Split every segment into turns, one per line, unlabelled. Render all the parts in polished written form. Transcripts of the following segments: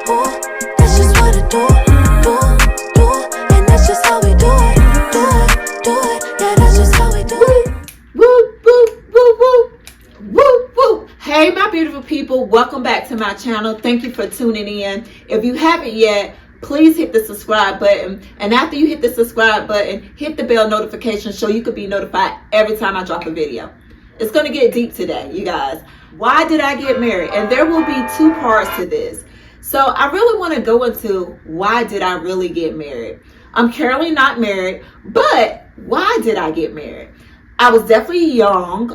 That's just what I do. And that's just how we do it. Yeah, that's just how we do it.
Woo, woo, woo, woo. Woo, woo. Hey, my beautiful people. Welcome back to my channel. Thank you for tuning in. If you haven't yet, please hit the subscribe button. And after you hit the subscribe button, hit the bell notification so you can be notified every time I drop a video. It's going to get deep today, you guys. Why did I get married? And there will be two parts to this. So I really want to go into why did I really get married? I'm currently not married, but why did I get married? I was definitely young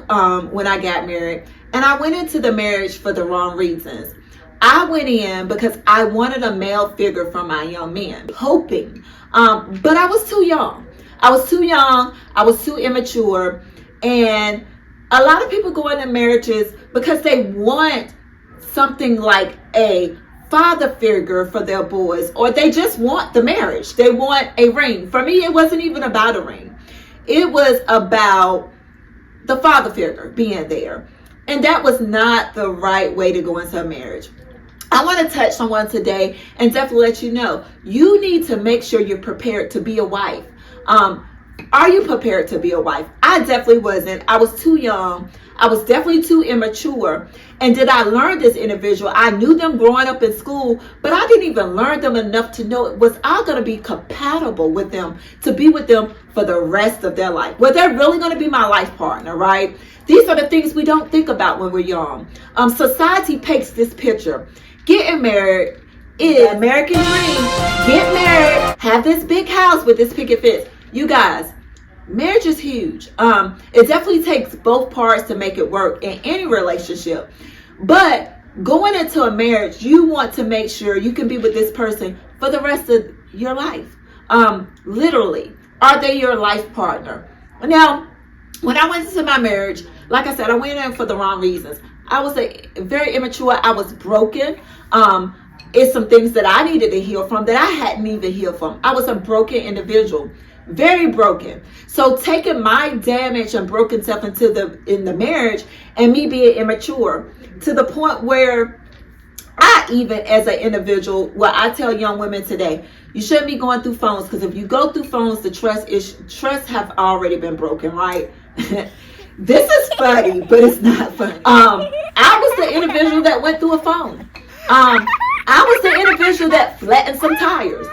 when I got married, and I went into the marriage for the wrong reasons. I went in because I wanted a male figure from my young man, hoping, but I was too young. I was too young. I was too immature, and a lot of people go into marriages because they want something like a father figure for their boys, or they just want the marriage. They want a ring. For me, it wasn't even about a ring. It was about the father figure being there. And that was not the right way to go into a marriage. I want to touch on one today and definitely let you know, you need to make sure you're prepared to be a wife. Are you prepared to be a wife? I definitely wasn't. I was too young. I was definitely too immature. And did I learn this individual? I knew them growing up in school, but I didn't even learn them enough to know, was I going to be compatible with them, to be with them for the rest of their life? Well, they're really going to be my life partner, right? These are the things we don't think about when we're young. Society paints this picture. Getting married is the American dream. Get married, have this big house with this picket fence. You guys, marriage is huge. It definitely takes both parts to make it work in any relationship. But going into a marriage, you want to make sure you can be with this person for the rest of your life. Literally, are they your life partner? Now, when I went into my marriage, like I said, I went in for the wrong reasons. I was very immature. I was broken. It's some things that I needed to heal from that I hadn't even healed from. I was a broken individual. Very broken. So taking my damage and broken self in the marriage, and me being immature to the point where I even as an individual, I tell young women today, you shouldn't be going through phones, because if you go through phones, the trust have already been broken, right? This is funny, but it's not funny. I was the individual that went through a phone. I was the individual that flattened some tires.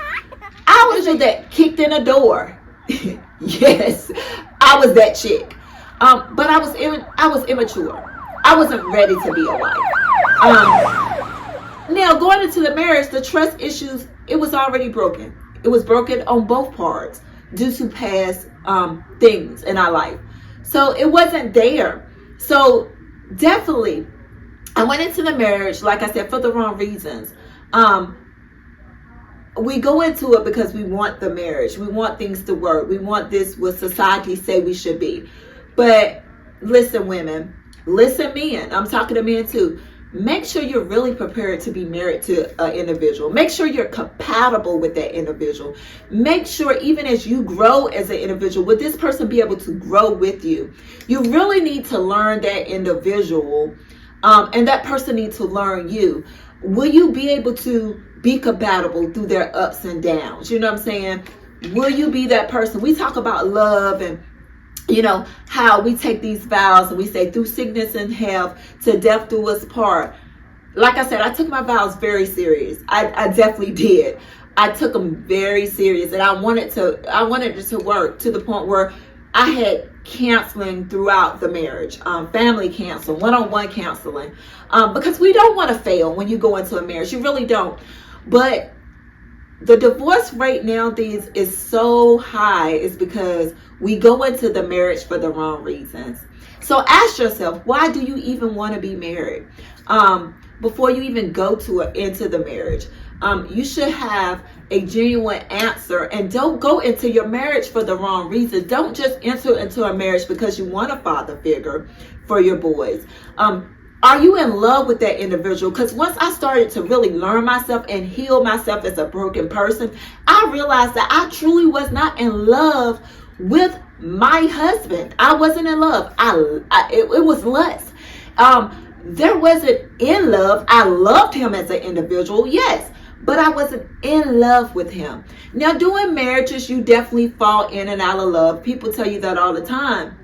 I was the that kicked in a door. Yes, I was that chick. But I was immature. I wasn't ready to be a wife. Now going into the marriage, the trust issues, it was already broken. It was broken on both parts due to past things in our life. So it wasn't there. So definitely, I went into the marriage, like I said, for the wrong reasons. We go into it because we want the marriage. We want things to work. We want this what society say we should be. But listen, women, listen, men. I'm talking to men too. Make sure you're really prepared to be married to an individual. Make sure you're compatible with that individual. Make sure even as you grow as an individual, will this person be able to grow with you? You really need to learn that individual, and that person needs to learn you. Will you be able to be compatible through their ups and downs? You know what I'm saying? Will you be that person? We talk about love and, you know, how we take these vows and we say through sickness and health to death do us part. Like I said, I took my vows very serious. I definitely did. I took them very serious, and I wanted it to work to the point where I had counseling throughout the marriage, family counseling, one-on-one counseling, because we don't want to fail when you go into a marriage. You really don't. But the divorce rate nowadays is so high is because we go into the marriage for the wrong reasons. So ask yourself, why do you even want to be married? Before you even go into the marriage, you should have a genuine answer, and don't go into your marriage for the wrong reasons. Don't just enter into a marriage because you want a father figure for your boys. Are you in love with that individual? Because once I started to really learn myself and heal myself as a broken person, I realized that I truly was not in love with my husband. I wasn't in love. It was lust. There wasn't in love. I loved him as an individual, yes, but I wasn't in love with him. Now, during marriages, you definitely fall in and out of love. People tell you that all the time.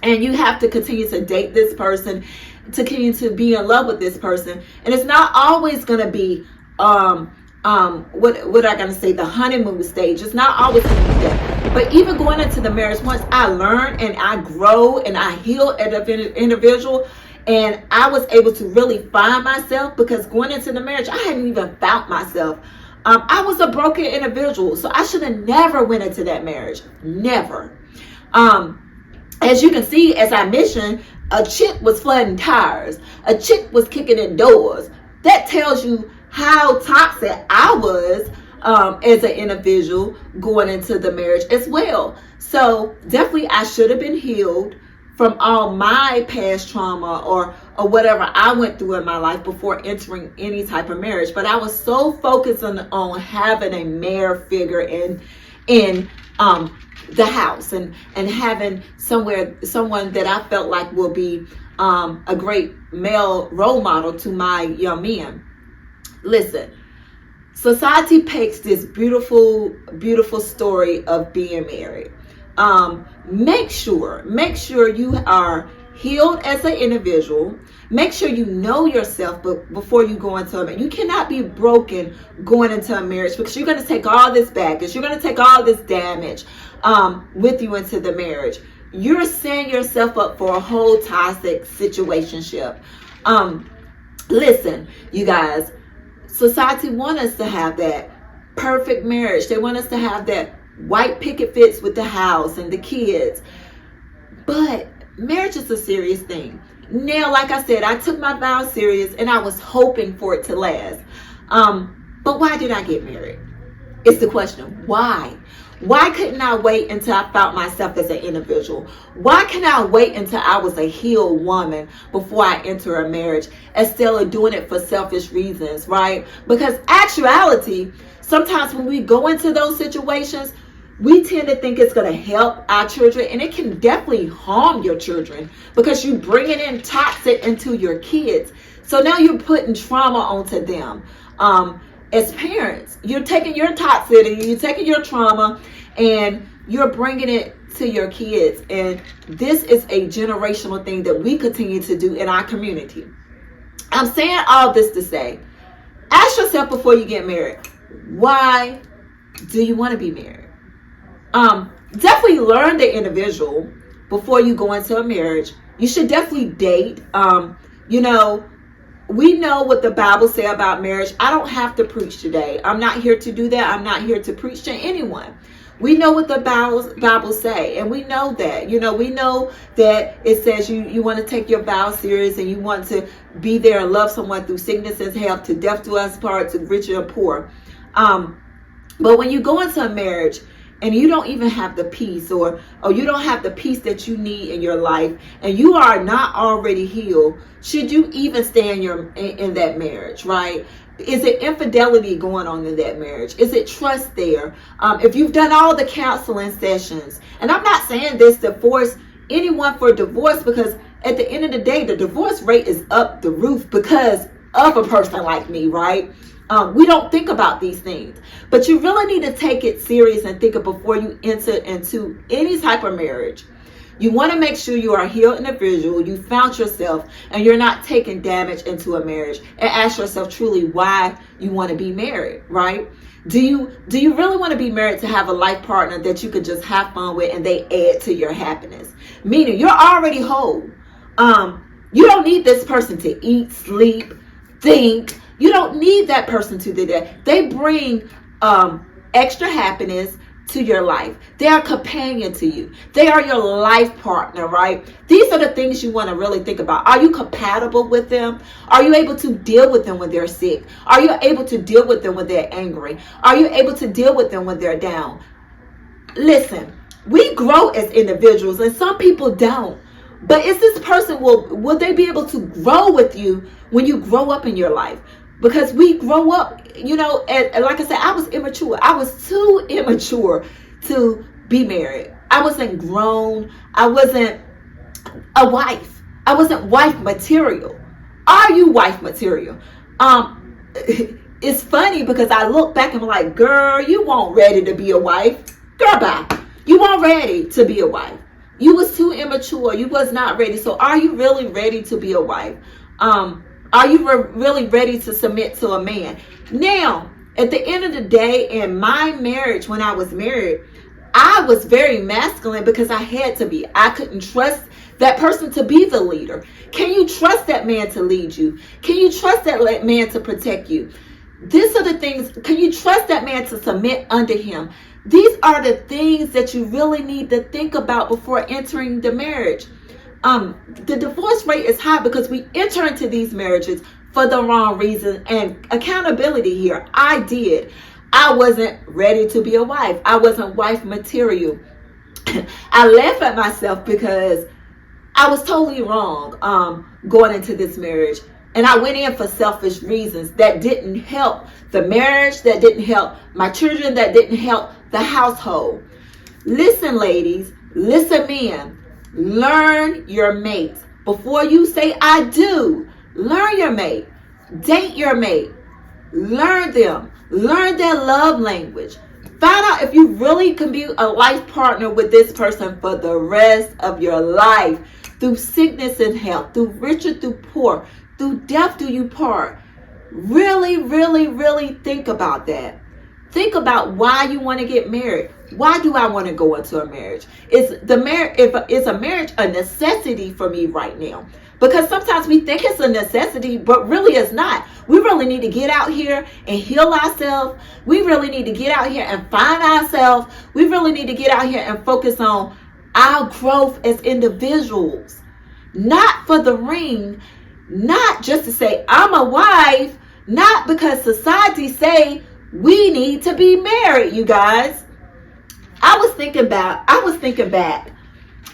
And you have to continue to date this person, to continue to be in love with this person. And it's not always going to be, what I gonna say, the honeymoon stage. It's not always going to be that. But even going into the marriage, once I learn and I grow and I heal as an individual, and I was able to really find myself, because going into the marriage, I hadn't even found myself. I was a broken individual, so I should have never went into that marriage. Never. As you can see, as I mentioned, a chick was flooding tires. A chick was kicking in doors. That tells you how toxic I was as an individual going into the marriage as well. So definitely I should have been healed from all my past trauma or whatever I went through in my life before entering any type of marriage. But I was so focused on having a male figure in the house and having someone that I felt like will be a great male role model to my young men. Listen, society paints this beautiful, beautiful story of being married. Make sure you are healed as an individual. Make sure you know yourself before you go into a marriage. You cannot be broken going into a marriage, because you're going to take all this baggage. You're going to take all this damage with you into the marriage. You're setting yourself up for a whole toxic situationship. Listen, you guys, society want us to have that perfect marriage. They want us to have that white picket fence with the house and the kids. But marriage is a serious thing. Now, like I said, I took my vows serious and I was hoping for it to last. But why did I get married? It's the question. Why? Why couldn't I wait until I found myself as an individual? Why can't I wait until I was a healed woman before I enter a marriage, instead of doing it for selfish reasons, right? Because actuality, sometimes when we go into those situations, we tend to think it's going to help our children, and it can definitely harm your children, because you're bringing in toxic into your kids. So now you're putting trauma onto them. As parents, you're taking your toxicity, you're taking your trauma, and you're bringing it to your kids. And this is a generational thing that we continue to do in our community. I'm saying all this to say, ask yourself before you get married, why do you want to be married? Definitely learn the individual before you go into a marriage. You should definitely date. We know what the Bible says about marriage. I don't have to preach today. I'm not here to do that. I'm not here to preach to anyone. We know what the Bible say, and we know that. We know that it says you want to take your vows serious, and you want to be there and love someone through sickness and health, to death do us part, to rich and poor. But when you go into a marriage and you don't even have the peace, or you don't have the peace that you need in your life, and you are not already healed, should you even stay in that marriage, right? Is it infidelity going on in that marriage? Is it trust there? If you've done all the counseling sessions, and I'm not saying this to force anyone for divorce, because at the end of the day, the divorce rate is up the roof because of a person like me, right? We don't think about these things, but you really need to take it serious and think of before you enter into any type of marriage. You want to make sure you are a healed individual, you found yourself, and you're not taking damage into a marriage. And ask yourself truly why you want to be married, right? Do you really want to be married to have a life partner that you could just have fun with and they add to your happiness? Meaning you're already whole. You don't need this person to eat, sleep, think. You don't need that person to do that. They bring extra happiness to your life. They are a companion to you. They are your life partner, right? These are the things you want to really think about. Are you compatible with them? Are you able to deal with them when they're sick? Are you able to deal with them when they're angry? Are you able to deal with them when they're down? Listen, we grow as individuals, and some people don't. But is this person, will they be able to grow with you when you grow up in your life? Because we grow up, and like I said, I was immature. I was too immature to be married. I wasn't grown. I wasn't a wife. I wasn't wife material. Are you wife material? it's funny because I look back and I'm like, girl, you weren't ready to be a wife. Girl, bye. You weren't ready to be a wife. You was too immature. You was not ready. So are you really ready to be a wife? Are you really ready to submit to a man? Now, at the end of the day, in my marriage, when I was married, I was very masculine because I had to be. I couldn't trust that person to be the leader. Can you trust that man to lead you? Can you trust that man to protect you? These are the things. Can you trust that man to submit under him? These are the things that you really need to think about before entering the marriage. The divorce rate is high because we enter into these marriages for the wrong reason. And accountability here, I wasn't ready to be a wife. I wasn't wife material. I laugh at myself because I was totally wrong going into this marriage. And I went in for selfish reasons that didn't help the marriage, that didn't help my children, that didn't help the household. Listen, ladies, listen, men, learn your mate. Before you say I do, learn your mate. Date your mate. Learn them. Learn their love language. Find out if you really can be a life partner with this person for the rest of your life. Through sickness and health, through rich or through poor, through death do you part. Really, really, really think about that. Think about why you want to get married. Why do I want to go into a marriage? Is a marriage a necessity for me right now? Because sometimes we think it's a necessity, but really it's not. We really need to get out here and heal ourselves. We really need to get out here and find ourselves. We really need to get out here and focus on our growth as individuals. Not for the ring, not just to say I'm a wife, not because society say we need to be married, you guys. I was thinking back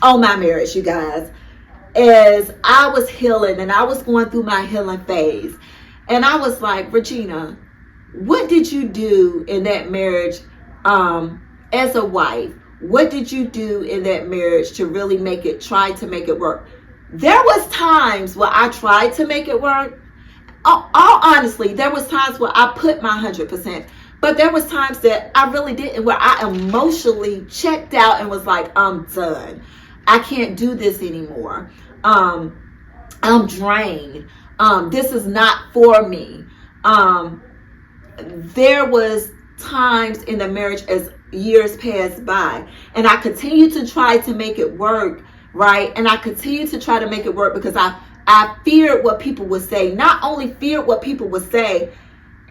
on my marriage, you guys, as I was healing and I was going through my healing phase. And I was like, Regina, what did you do in that marriage as a wife? What did you do in that marriage to really try to make it work? There was times where I tried to make it work. All honestly, there was times where I put my 100%. But there was times that I really didn't, where I emotionally checked out and was like, I'm done. I can't do this anymore. I'm drained. This is not for me. There was times in the marriage as years passed by, and I continued to try to make it work, right? And I continued to try to make it work because I feared what people would say. Not only feared what people would say,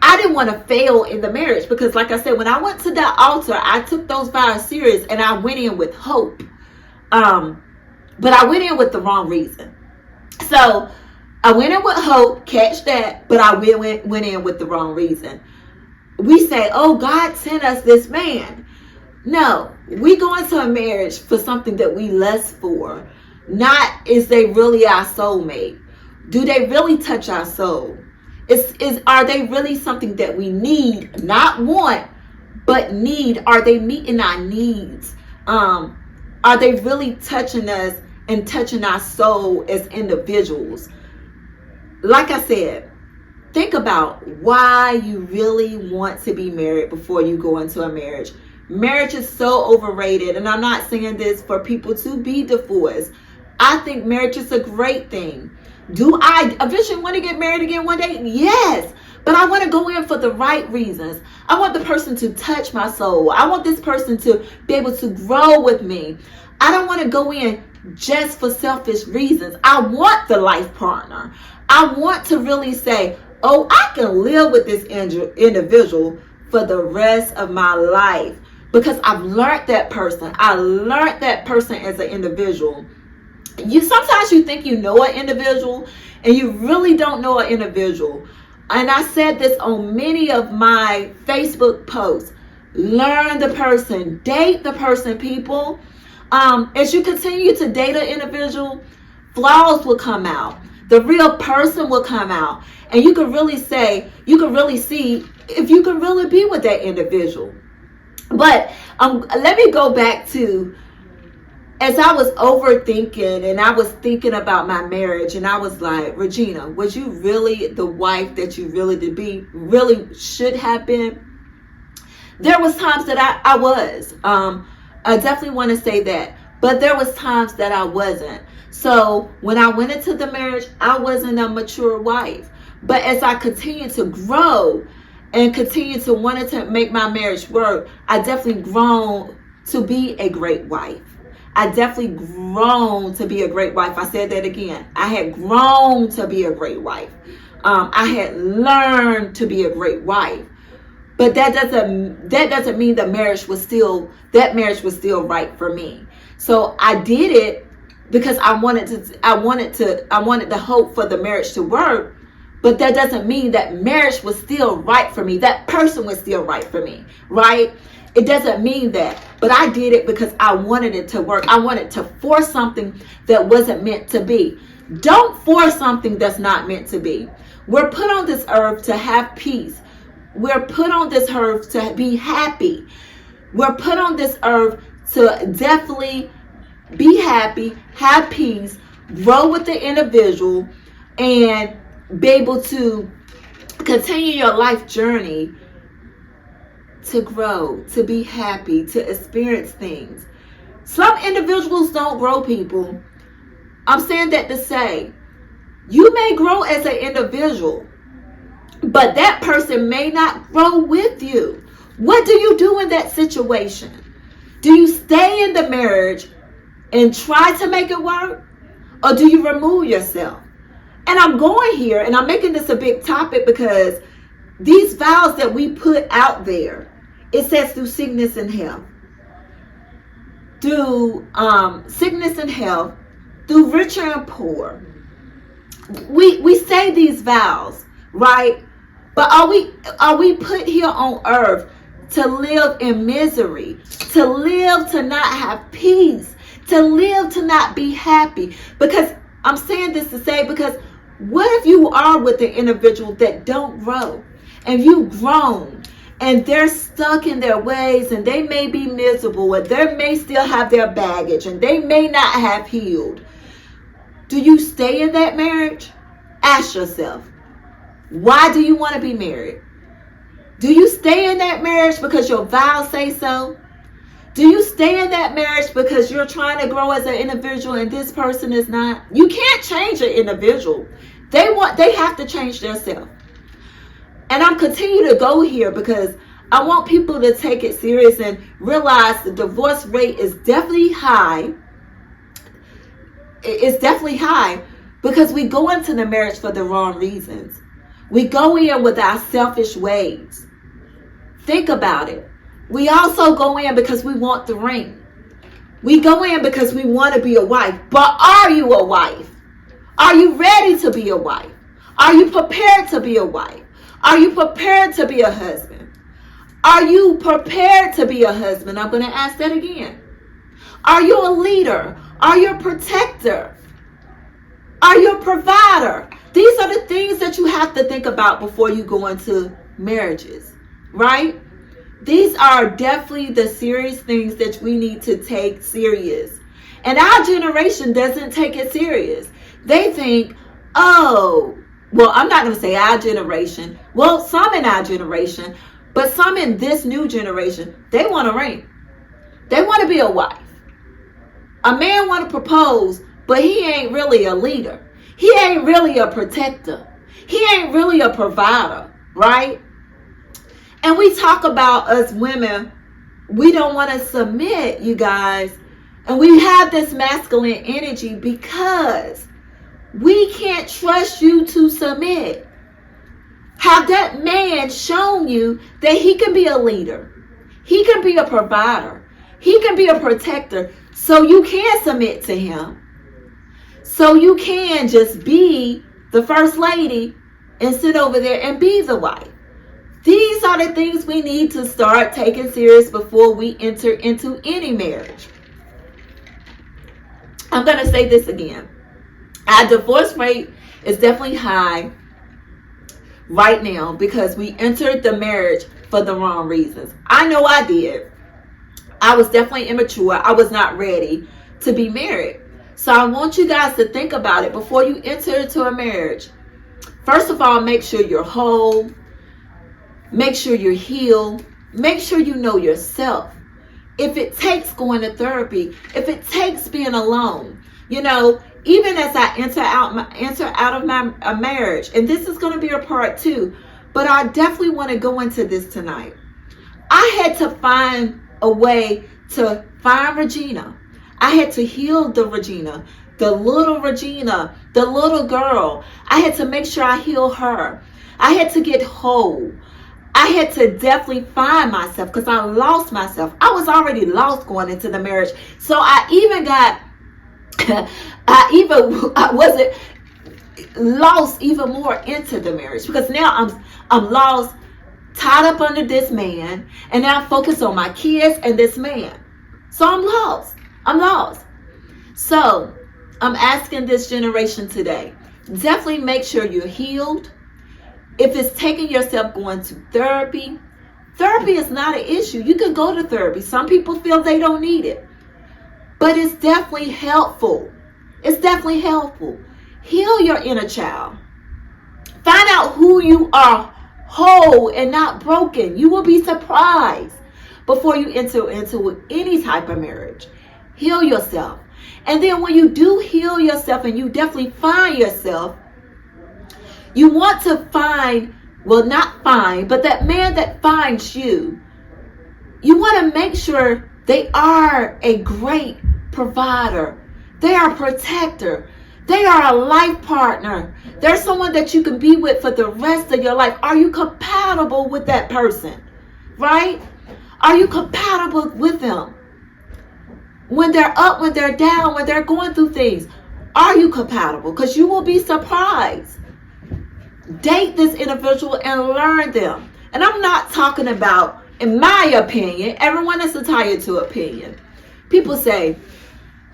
I didn't want to fail in the marriage because, like I said, when I went to that altar, I took those vows serious and I went in with hope. But I went in with the wrong reason. So I went in with hope, catch that, but I went in with the wrong reason. We say, oh, God sent us this man. No, we go into a marriage for something that we lust for. Not is they really our soulmate? Do they really touch our soul? Are they really something that we need, not want, but need? Are they meeting our needs? Are they really touching us and touching our soul as individuals? Like I said, think about why you really want to be married before you go into a marriage. Marriage is so overrated, and I'm not saying this for people to be divorced. I think marriage is a great thing. Do I eventually want to get married again one day? Yes, but I want to go in for the right reasons. I want the person to touch my soul. I want this person to be able to grow with me. I don't want to go in just for selfish reasons. I want the life partner. I want to really say, oh, I can live with this individual for the rest of my life because I've learned that person. I learned that person as an individual. Sometimes you think you know an individual and you really don't know an individual. And I said this on many of my Facebook posts. Learn the person, date the person, people. As you continue to date an individual, flaws will come out. The real person will come out. And you can really see if you can really be with that individual. But let me go back to as I was overthinking and I was thinking about my marriage, and I was like, Regina, was you really the wife that you really should have been? There was times that I was. I definitely want to say that. But there was times that I wasn't. So when I went into the marriage, I wasn't a mature wife. But as I continued to grow and continue to want to make my marriage work, I definitely grown to be a great wife. I definitely grown to be a great wife. I said that again. I had grown to be a great wife. I had learned to be a great wife. But that doesn't mean that marriage was still right for me. So I did it because I wanted the hope for the marriage to work. But that doesn't mean that marriage was still right for me. That person was still right for me, right? It doesn't mean that. But I did it because I wanted it to work. I wanted to force something that wasn't meant to be. Don't force something that's not meant to be. We're put on this earth to have peace. We're put on this earth to be happy. We're put on this earth to definitely be happy, have peace, grow with the individual, and be able to continue your life journey to grow, to be happy, to experience things. Some individuals don't grow, people. I'm saying that to say, you may grow as an individual, but that person may not grow with you. What do you do in that situation? Do you stay in the marriage and try to make it work? Or do you remove yourself? And I'm going here and I'm making this a big topic because these vows that we put out there, it says through sickness and health. Through sickness and health, through rich and poor. We say these vows, right? But are we put here on earth to live in misery, to live to not have peace, to live to not be happy? Because I'm saying this to say, because what if you are with an individual that don't grow, and you've grown, and they're stuck in their ways, and they may be miserable, and they may still have their baggage, and they may not have healed? Do you stay in that marriage? Ask yourself, why do you want to be married? Do you stay in that marriage because your vows say so? Do you stay in that marriage because you're trying to grow as an individual and this person is not? You can't change an individual. They have to change themselves. And I'm continuing to go here because I want people to take it serious and realize the divorce rate is definitely high. It's definitely high because we go into the marriage for the wrong reasons. We go in with our selfish ways. Think about it. We also go in because we want the ring. We go in because we want to be a wife. But are you a wife? Are you ready to be a wife? Are you prepared to be a wife? Are you prepared to be a husband? Are you prepared to be a husband? I'm going to ask that again. Are you a leader? Are you a protector? Are you a provider? These are the things that you have to think about before you go into marriages, right? These are definitely the serious things that we need to take serious. And our generation doesn't take it serious. They think, oh, well, I'm not going to say our generation. Well, some in our generation, but some in this new generation, they want a ring. They want to be a wife. A man want to propose, but he ain't really a leader. He ain't really a protector. He ain't really a provider, right? And we talk about us women, we don't want to submit, you guys. And we have this masculine energy because we can't trust you to submit. Have that man shown you that he can be a leader? He can be a provider. He can be a protector. So you can submit to him. So you can just be the first lady and sit over there and be the wife. These are the things we need to start taking serious before we enter into any marriage. I'm going to say this again. Our divorce rate is definitely high right now because we entered the marriage for the wrong reasons. I know I did. I was definitely immature. I was not ready to be married. So I want you guys to think about it before you enter into a marriage. First of all, make sure you're whole. Make sure you're healed. Make sure you know yourself. If it takes going to therapy, if it takes being alone, you know, even as I enter out of my marriage, and this is going to be a part 2, but I definitely want to go into this tonight. I had to find a way to find Regina. I had to heal the Regina, the little girl. I had to make sure I heal her. I had to get whole. I had to definitely find myself because I lost myself. I was already lost going into the marriage. So I even got, I wasn't lost even more into the marriage because now I'm lost, tied up under this man, and now I'm focused on my kids and this man. So I'm lost. So I'm asking this generation today, definitely make sure you're healed. If it's taking yourself going to therapy is not an issue. You can go to therapy. Some people feel they don't need it. But it's definitely helpful. Heal your inner child. Find out who you are, whole and not broken. You will be surprised before you enter into any type of marriage. Heal yourself. And then when you do heal yourself and you definitely find yourself, you want to find, well, not find, but that man that finds you, you want to make sure they are a great provider. They are a protector. They are a life partner. They're someone that you can be with for the rest of your life. Are you compatible with that person? Right? Are you compatible with them? When they're up, when they're down, when they're going through things, are you compatible? Because you will be surprised. Date this individual and learn them. And I'm not talking about, in my opinion, everyone is entitled to opinion. People say,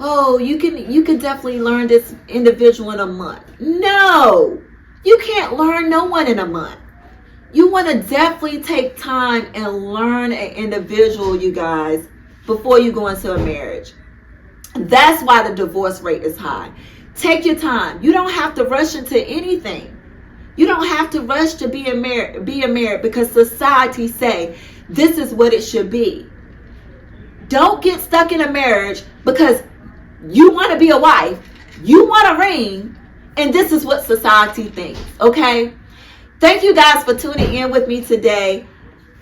oh, you can definitely learn this individual in a month. No, you can't learn no one in a month. You want to definitely take time and learn an individual, you guys, before you go into a marriage. That's why the divorce rate is high. Take your time. You don't have to rush into anything. You don't have to rush to be married because society say this is what it should be. Don't get stuck in a marriage because you want to be a wife, you want a ring, and this is what society thinks, okay? Thank you guys for tuning in with me today.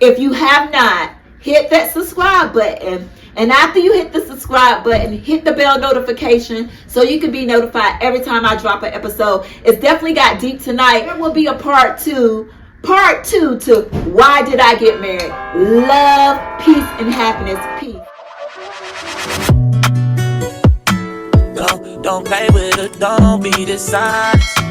If you have not, hit that subscribe button. And after you hit the subscribe button, hit the bell notification so you can be notified every time I drop an episode. It's definitely got deep tonight. There will be a part 2 to Why Did I Get Married? Love, peace, and happiness. Peace.
Don't play with it, don't be dishonest.